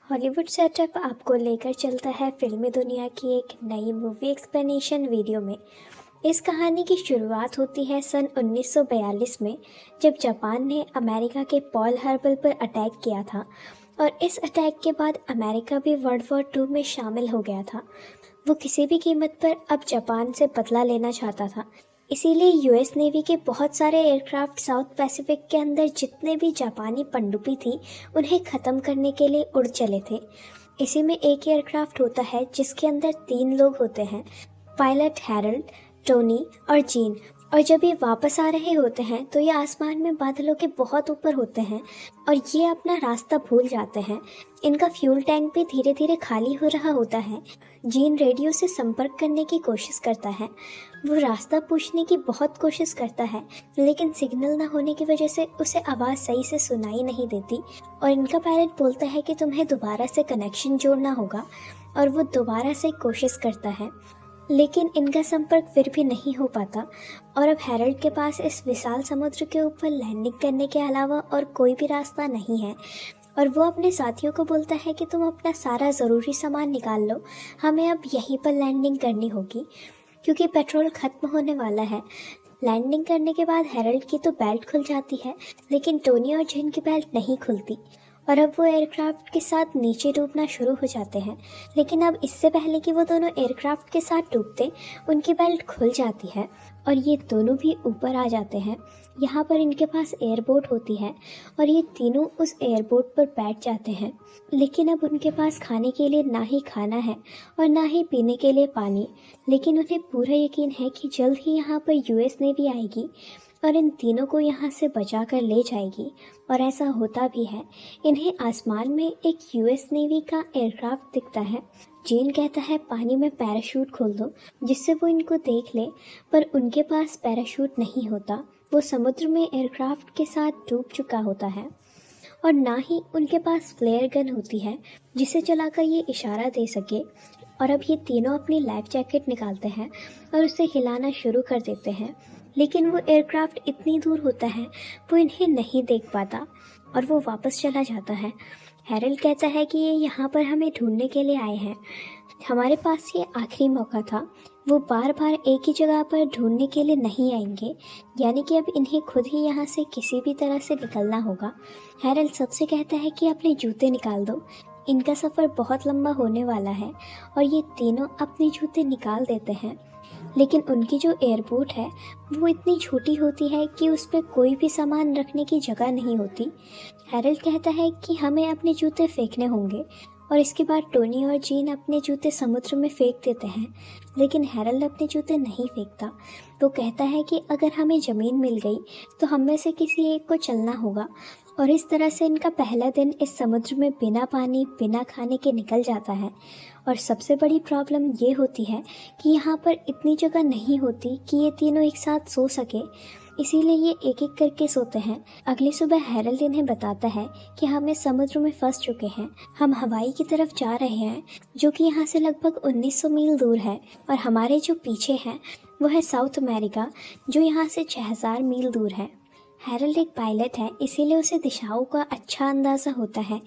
Hollywood setup आपको लेकर चलता है फिल्मी दुनिया की एक नई मूवी एक्सप्लेनेशन वीडियो में। इस कहानी की शुरुआत होती है सन 1942 में, जब जापान ने अमेरिका के पर्ल हार्बर पर अटैक किया था और इस अटैक के बाद अमेरिका भी वर्ल्ड वॉर 2 में शामिल हो गया था। वो किसी भी कीमत पर अब जापान से बदला लेना चाहता था। इसीलिए यूएस नेवी के बहुत सारे एयरक्राफ्ट साउथ पैसिफिक के अंदर जितने भी जापानी पनडुब्बी थी उन्हें ख़त्म करने के लिए उड़ चले थे। इसी में एक एयरक्राफ्ट होता है जिसके अंदर 3 लोग होते हैं, पायलट हैरल्ड, टोनी और जीन। और जब ये वापस आ रहे होते हैं तो ये आसमान में बादलों के बहुत ऊपर होते हैं और ये अपना रास्ता भूल जाते हैं। इनका फ्यूल टैंक भी धीरे धीरे खाली हो रहा होता है। जीन रेडियो से संपर्क करने की कोशिश करता है। वो रास्ता पूछने की बहुत कोशिश करता है, लेकिन सिग्नल न होने की वजह से उसे आवाज़ सही से सुनाई नहीं देती और इनका पायलट बोलता है कि तुम्हें दोबारा से कनेक्शन जोड़ना होगा और वो दोबारा से कोशिश करता है, लेकिन इनका संपर्क फिर भी नहीं हो पाता। और अब हैरल्ड के पास इस विशाल समुद्र के ऊपर लैंडिंग करने के अलावा और कोई भी रास्ता नहीं है और वो अपने साथियों को बोलता है कि तुम अपना सारा ज़रूरी सामान निकाल लो, हमें अब यहीं पर लैंडिंग करनी होगी क्योंकि पेट्रोल ख़त्म होने वाला है। लैंडिंग करने के बाद हैरल्ड की तो बेल्ट खुल जाती है, लेकिन टोनी और जिन की बेल्ट नहीं खुलती और अब वो एयरक्राफ्ट के साथ नीचे डूबना शुरू हो जाते हैं। लेकिन अब इससे पहले कि वो दोनों एयरक्राफ्ट के साथ डूबते, उनकी बेल्ट खुल जाती है और ये दोनों भी ऊपर आ जाते हैं। यहाँ पर इनके पास एयरबोट होती है और ये तीनों उस एयरबोट पर बैठ जाते हैं। लेकिन अब उनके पास खाने के लिए ना ही खाना है और ना ही पीने के लिए पानी। लेकिन उन्हें पूरा यकीन है कि जल्द ही यहाँ पर यूएस नेवी आएगी और इन तीनों को यहाँ से बचा कर ले जाएगी। और ऐसा होता भी है। इन्हें आसमान में एक यूएस नेवी का एयरक्राफ्ट दिखता है। जीन कहता है पानी में पैराशूट खोल दो जिससे वो इनको देख ले, पर उनके पास पैराशूट नहीं होता। वो समुद्र में एयरक्राफ्ट के साथ डूब चुका होता है और ना ही उनके पास फ्लेयर गन होती है जिसे चलाकर ये इशारा दे सके। और अब ये तीनों अपनी लाइफ जैकेट निकालते हैं और उसे हिलाना शुरू कर देते हैं, लेकिन वो एयरक्राफ्ट इतनी दूर होता है वो इन्हें नहीं देख पाता और वो वापस चला जाता है। हैरल्ड कहता है कि ये यहाँ पर हमें ढूंढने के लिए आए हैं, हमारे पास ये आखिरी मौका था। वो बार बार एक ही जगह पर ढूंढने के लिए नहीं आएंगे, यानी कि अब इन्हें खुद ही यहाँ से किसी भी तरह से निकलना होगा। हैरल्ड सबसे कहता है कि अपने जूते निकाल दो, इनका सफ़र बहुत लंबा होने वाला है। और ये तीनों अपने जूते निकाल देते हैं, लेकिन उनकी जो एयरबोट है वो इतनी छोटी होती है कि उस पर कोई भी सामान रखने की जगह नहीं होती। हैरल्ड कहता है कि हमें अपने जूते फेंकने होंगे और इसके बाद टोनी और जीन अपने जूते समुद्र में फेंक देते हैं, लेकिन हैरल्ड अपने जूते नहीं फेंकता। वो कहता है कि अगर हमें ज़मीन मिल गई तो हम में से किसी एक को चलना होगा। और इस तरह से इनका पहला दिन इस समुद्र में बिना पानी बिना खाने के निकल जाता है। और सबसे बड़ी प्रॉब्लम ये होती है कि यहाँ पर इतनी जगह नहीं होती कि ये तीनों एक साथ सो सके, इसीलिए ये एक एक करके सोते हैं। अगली सुबह हैरल्ड इन्हें बताता है कि हम इस समुद्र में फंस चुके हैं, हम हवाई की तरफ जा रहे हैं जो कि यहाँ से लगभग 1900 मील दूर है, और हमारे जो पीछे हैं वो है साउथ अमेरिका जो यहाँ से 6000 मील दूर है। हैरल्ड एक पायलट है, इसीलिए उसे दिशाओं का अच्छा अंदाज़ा होता है।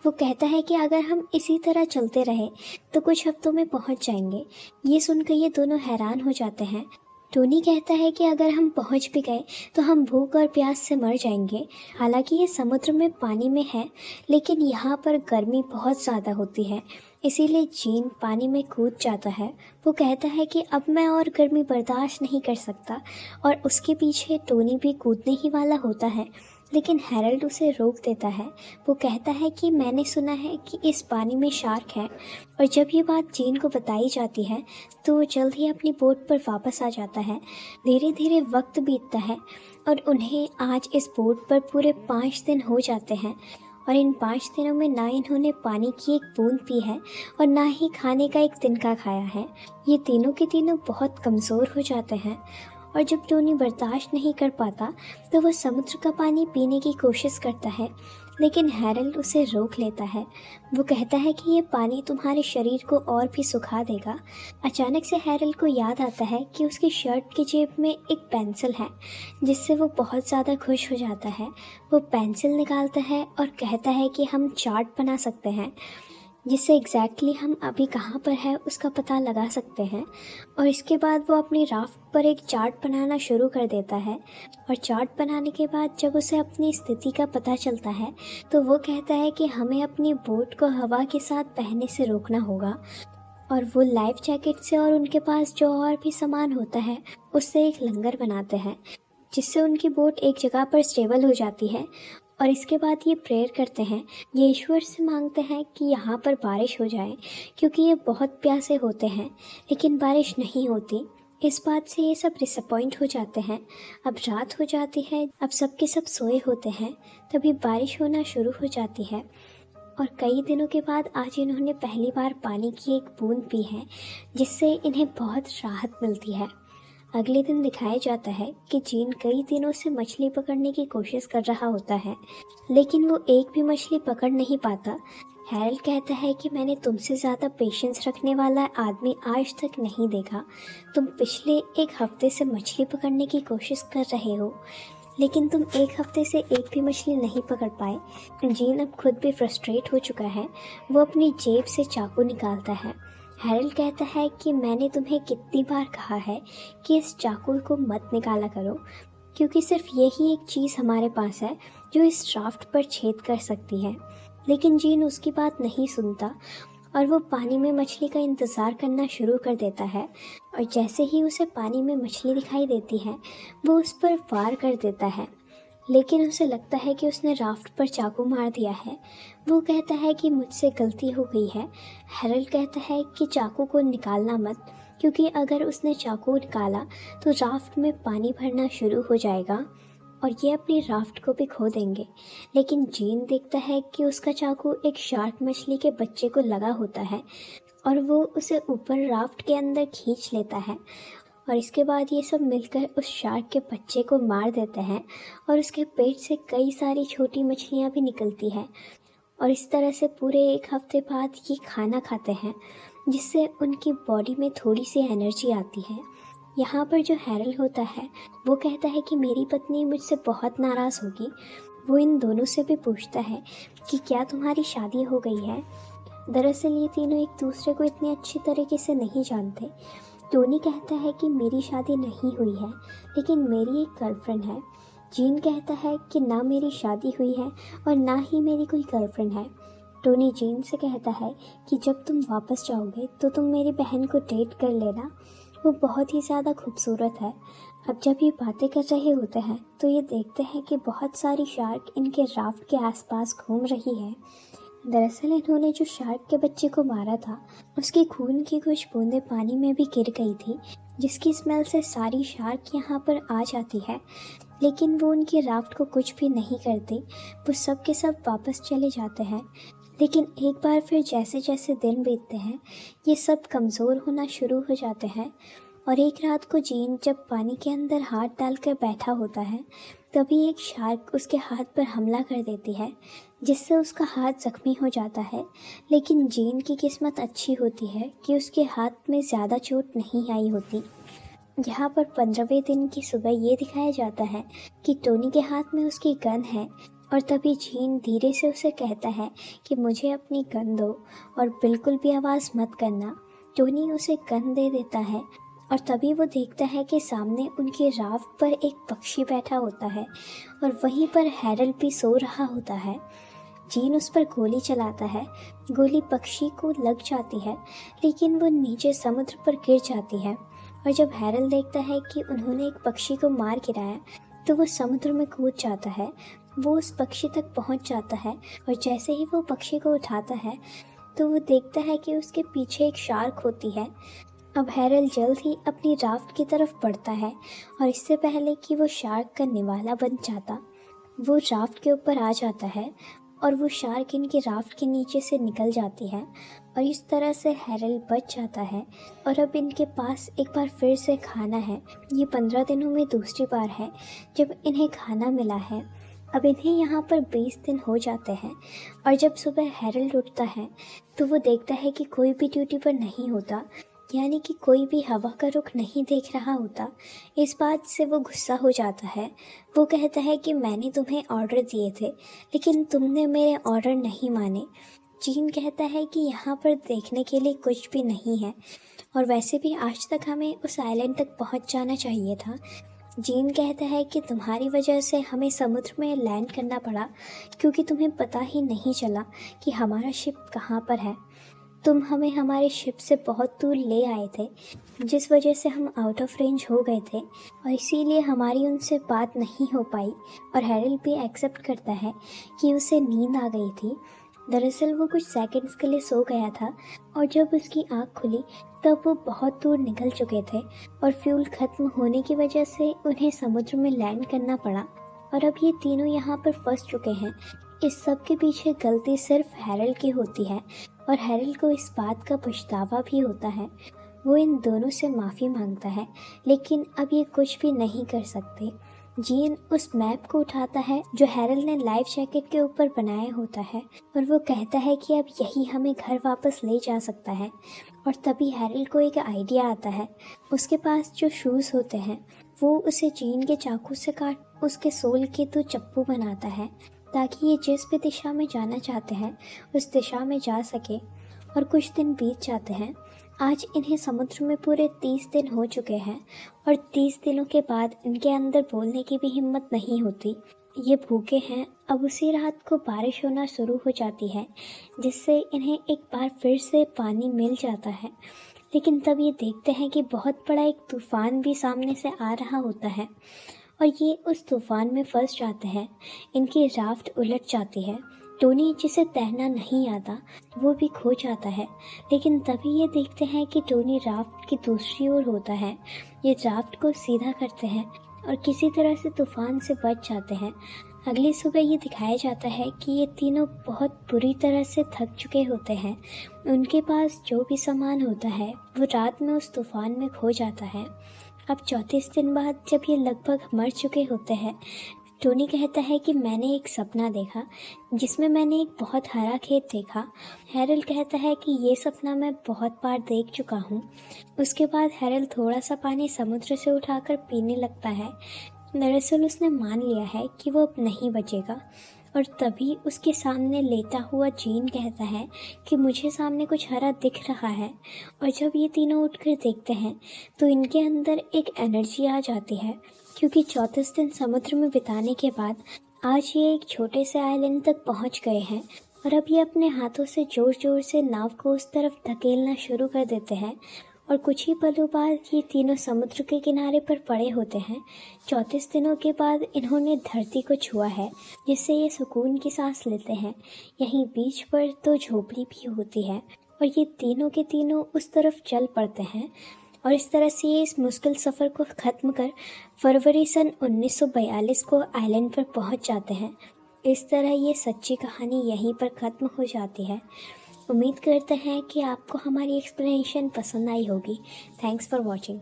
वो कहता है कि अगर हम इसी तरह चलते रहे तो कुछ हफ्तों में पहुंच जाएंगे। ये सुनकर ये दोनों हैरान हो जाते हैं। टोनी कहता है कि अगर हम पहुंच भी गए तो हम भूख और प्यास से मर जाएंगे। हालांकि ये समुद्र में पानी में है, लेकिन यहाँ पर गर्मी बहुत ज़्यादा होती है, इसीलिए जीन पानी में कूद जाता है। वो कहता है कि अब मैं और गर्मी बर्दाश्त नहीं कर सकता, और उसके पीछे टोनी भी कूदने ही वाला होता है, लेकिन हैरल्ड उसे रोक देता है। वो कहता है कि मैंने सुना है कि इस पानी में शार्क है। और जब ये बात जीन को बताई जाती है तो वो जल्द ही अपनी बोट पर वापस आ जाता है। धीरे धीरे वक्त बीतता है और उन्हें आज इस बोट पर पूरे 5 दिन हो जाते हैं, और इन 5 दिनों में ना इन्होंने पानी की एक बूंद पी है और ना ही खाने का एक तिनका खाया है। ये तीनों के तीनों बहुत कमज़ोर हो जाते हैं, और जब टोनी बर्दाश्त नहीं कर पाता तो वह समुद्र का पानी पीने की कोशिश करता है, लेकिन हैरल्ड उसे रोक लेता है। वो कहता है कि ये पानी तुम्हारे शरीर को और भी सुखा देगा। अचानक से हैरल्ड को याद आता है कि उसकी शर्ट की जेब में एक पेंसिल है, जिससे वो बहुत ज़्यादा खुश हो जाता है। वो पेंसिल निकालता है और कहता है कि हम चार्ट बना सकते हैं, जिससे एग्जैक्टली हम अभी कहाँ पर है उसका पता लगा सकते हैं। और इसके बाद वो अपनी राफ्ट पर एक चार्ट बनाना शुरू कर देता है। और चार्ट बनाने के बाद जब उसे अपनी स्थिति का पता चलता है तो वो कहता है कि हमें अपनी बोट को हवा के साथ बहने से रोकना होगा। और वो लाइफ जैकेट से और उनके पास जो और भी सामान होता है उससे एक लंगर बनाते हैं, जिससे उनकी बोट एक जगह पर स्टेबल हो जाती है। और इसके बाद ये प्रेयर करते हैं, ये ईश्वर से मांगते हैं कि यहाँ पर बारिश हो जाए, क्योंकि ये बहुत प्यासे होते हैं लेकिन बारिश नहीं होती। इस बात से ये सब डिसअपॉइंट हो जाते हैं। अब रात हो जाती है, अब सबके सब सोए होते हैं। तभी बारिश होना शुरू हो जाती है और कई दिनों के बाद आज इन्होंने पहली बार पानी की एक बूंद पी है, जिससे इन्हें बहुत राहत मिलती है। अगले दिन दिखाया जाता है कि जीन कई दिनों से मछली पकड़ने की कोशिश कर रहा होता है, लेकिन वो एक भी मछली पकड़ नहीं पाता। हैरल्ड कहता है कि मैंने तुमसे ज़्यादा पेशेंस रखने वाला आदमी आज तक नहीं देखा। तुम पिछले एक हफ्ते से मछली पकड़ने की कोशिश कर रहे हो, लेकिन तुम एक हफ्ते से एक भी मछली नहीं पकड़ पाए। जीन अब खुद भी फ्रस्ट्रेट हो चुका है। वो अपनी जेब से चाकू निकालता है। हैरल्ड कहता है कि मैंने तुम्हें कितनी बार कहा है कि इस चाकू को मत निकाला करो, क्योंकि सिर्फ यही एक चीज़ हमारे पास है जो इस राफ्ट पर छेद कर सकती है। लेकिन जीन उसकी बात नहीं सुनता और वो पानी में मछली का इंतज़ार करना शुरू कर देता है। और जैसे ही उसे पानी में मछली दिखाई देती है वो उस पर वार कर देता है, लेकिन उसे लगता है कि उसने राफ्ट पर चाकू मार दिया है। वो कहता है कि मुझसे गलती हो गई है। हैरल्ड कहता है कि चाकू को निकालना मत, क्योंकि अगर उसने चाकू निकाला तो राफ्ट में पानी भरना शुरू हो जाएगा और ये अपनी राफ्ट को भी खो देंगे। लेकिन जीन देखता है कि उसका चाकू एक शार्क मछली के बच्चे को लगा होता है और वो उसे ऊपर राफ्ट के अंदर खींच लेता है। और इसके बाद ये सब मिलकर उस शार्क के बच्चे को मार देते हैं और उसके पेट से कई सारी छोटी मछलियाँ भी निकलती हैं। और इस तरह से पूरे एक हफ्ते बाद ये खाना खाते हैं, जिससे उनकी बॉडी में थोड़ी सी एनर्जी आती है। यहाँ पर जो हैरल्ड होता है वो कहता है कि मेरी पत्नी मुझसे बहुत नाराज़ होगी। वो इन दोनों से भी पूछता है कि क्या तुम्हारी शादी हो गई है। दरअसल ये तीनों एक दूसरे को इतनी अच्छी तरीके से नहीं जानते। टोनी कहता है कि मेरी शादी नहीं हुई है, लेकिन मेरी एक गर्लफ्रेंड है। जीन कहता है कि ना मेरी शादी हुई है और ना ही मेरी कोई गर्लफ्रेंड है। टोनी जीन से कहता है कि जब तुम वापस जाओगे तो तुम मेरी बहन को डेट कर लेना, वो बहुत ही ज़्यादा खूबसूरत है। अब जब ये बातें कर रहे होते हैं तो ये देखते हैं कि बहुत सारी शार्क इनके राफ्ट के आसपास घूम रही है। दरअसल इन्होंने जो शार्क के बच्चे को मारा था उसकी खून की कुछ बूंदें पानी में भी गिर गई थी, जिसकी स्मेल से सारी शार्क यहाँ पर आ जाती है। लेकिन वो उनकी राफ्ट को कुछ भी नहीं करती, वो सब के सब वापस चले जाते हैं। लेकिन एक बार फिर जैसे जैसे दिन बीतते हैं ये सब कमज़ोर होना शुरू हो जाते हैं। और एक रात को जीन जब पानी के अंदर हाथ डालकर बैठा होता है तभी एक शार्क उसके हाथ पर हमला कर देती है, जिससे उसका हाथ जख्मी हो जाता है। लेकिन जीन की किस्मत अच्छी होती है कि उसके हाथ में ज़्यादा चोट नहीं आई होती। यहाँ पर 15वें दिन की सुबह ये दिखाया जाता है कि टोनी के हाथ में उसकी गन है और तभी जीन धीरे से उसे कहता है कि मुझे अपनी गन दो और बिल्कुल भी आवाज़ मत करना। टोनी उसे गन दे देता है और तभी वो देखता है कि सामने उनकी राफ्ट पर एक पक्षी बैठा होता है और वहीं पर हैरल्ड भी सो रहा होता है। जीन उस पर गोली चलाता है। गोली पक्षी को लग जाती है, लेकिन वो नीचे समुद्र पर गिर जाती है। और जब हैरल्ड देखता है कि उन्होंने एक पक्षी को मार गिराया तो वो समुद्र में कूद जाता है। वो उस पक्षी तक पहुंच जाता है और जैसे ही वो पक्षी को उठाता है तो वो देखता है कि उसके पीछे एक शार्क होती है। अब हैरल्ड जल्द ही अपनी राफ्ट की तरफ बढ़ता है और इससे पहले कि वो शार्क का निवाला बन जाता वो राफ्ट के ऊपर आ जाता है और वो शार्क इनके राफ्ट के नीचे से निकल जाती है और इस तरह से हैरल्ड बच जाता है। और अब इनके पास एक बार फिर से खाना है। ये 15 दिनों में दूसरी बार है जब इन्हें खाना मिला है। अब इन्हें यहाँ पर 20 दिन हो जाते हैं और जब सुबह हैरल्ड उठता है तो वो देखता है कि कोई भी ड्यूटी पर नहीं होता, यानी कि कोई भी हवा का रुख नहीं देख रहा होता। इस बात से वो गुस्सा हो जाता है। वो कहता है कि मैंने तुम्हें ऑर्डर दिए थे लेकिन तुमने मेरे ऑर्डर नहीं माने। जीन कहता है कि यहाँ पर देखने के लिए कुछ भी नहीं है और वैसे भी आज तक हमें उस आइलैंड तक पहुँच जाना चाहिए था। जीन कहता है कि तुम्हारी वजह से हमें समुद्र में लैंड करना पड़ा क्योंकि तुम्हें पता ही नहीं चला कि हमारा शिप कहाँ पर है। तुम हमें हमारे शिप से बहुत दूर ले आए थे जिस वजह से हम आउट ऑफ रेंज हो गए थे और इसीलिए हमारी उनसे बात नहीं हो पाई। और हैरल्ड भी एक्सेप्ट करता है कि उसे नींद आ गई थी। दरअसल वो कुछ सेकंड्स के लिए सो गया था और जब उसकी आँख खुली तब वो बहुत दूर निकल चुके थे और फ्यूल खत्म होने की वजह से उन्हें समुद्र में लैंड करना पड़ा और अब ये तीनों यहाँ पर फंस चुके हैं। इस सब के पीछे गलती सिर्फ हैरल्ड की होती है और हैरल्ड को इस बात का पछतावा भी होता है। वो इन दोनों से माफ़ी मांगता है लेकिन अब ये कुछ भी नहीं कर सकते। जीन उस मैप को उठाता है जो हैरल्ड ने लाइफ जैकेट के ऊपर बनाया होता है और वो कहता है कि अब यही हमें घर वापस ले जा सकता है। और तभी हैरल्ड को एक आइडिया आता है। उसके पास जो शूज़ होते हैं वो उसे जीन के चाकू से काट उसके सोल के 2 चप्पू बनाता है ताकि ये जिस भी दिशा में जाना चाहते हैं उस दिशा में जा सके। और कुछ दिन बीत जाते हैं। आज इन्हें समुद्र में पूरे 30 दिन हो चुके हैं और 30 दिनों के बाद इनके अंदर बोलने की भी हिम्मत नहीं होती। ये भूखे हैं। अब उसी रात को बारिश होना शुरू हो जाती है जिससे इन्हें एक बार फिर से पानी मिल जाता है। लेकिन तब ये देखते हैं कि बहुत बड़ा एक तूफान भी सामने से आ रहा होता है और ये उस तूफान में फंस जाते हैं। इनकी राफ्ट उलट जाती है। टोनी जिसे तैरना नहीं आता वो भी खो जाता है। लेकिन तभी ये देखते हैं कि टोनी राफ्ट की दूसरी ओर होता है। ये राफ्ट को सीधा करते हैं और किसी तरह से तूफान से बच जाते हैं। अगली सुबह ये दिखाया जाता है कि ये तीनों बहुत बुरी तरह से थक चुके होते हैं। उनके पास जो भी सामान होता है वो रात में उस तूफान में खो जाता है। अब 34 दिन बाद जब ये लगभग मर चुके होते हैं टोनी कहता है कि मैंने एक सपना देखा जिसमें मैंने एक बहुत हरा खेत देखा। हैरल्ड कहता है कि ये सपना मैं बहुत बार देख चुका हूँ। उसके बाद हैरल्ड थोड़ा सा पानी समुद्र से उठाकर पीने लगता है। दरअसल उसने मान लिया है कि वो अब नहीं बचेगा। और तभी उसके सामने लेटा हुआ जीन कहता है कि मुझे सामने कुछ हरा दिख रहा है। और जब ये तीनों उठकर देखते हैं तो इनके अंदर एक एनर्जी आ जाती है क्योंकि 34 दिन समुद्र में बिताने के बाद आज ये एक छोटे से आइलैंड तक पहुंच गए हैं और अब ये अपने हाथों से जोर जोर से नाव को उस तरफ धकेलना शुरू कर देते हैं और कुछ ही पलों बाद ये तीनों समुद्र के किनारे पर पड़े होते हैं। 34 दिनों के बाद इन्होंने धरती को छुआ है जिससे ये सुकून की सांस लेते हैं। यहीं बीच पर तो झोपड़ी भी होती है और ये तीनों के तीनों उस तरफ चल पड़ते हैं और इस तरह से ये इस मुश्किल सफ़र को ख़त्म कर फरवरी सन 1942 को आइलैंड पर पहुंच जाते हैं। इस तरह ये सच्ची कहानी यहीं पर ख़त्म हो जाती है। उम्मीद करते हैं कि आपको हमारी एक्सप्लेनेशन पसंद आई होगी। Thanks for watching.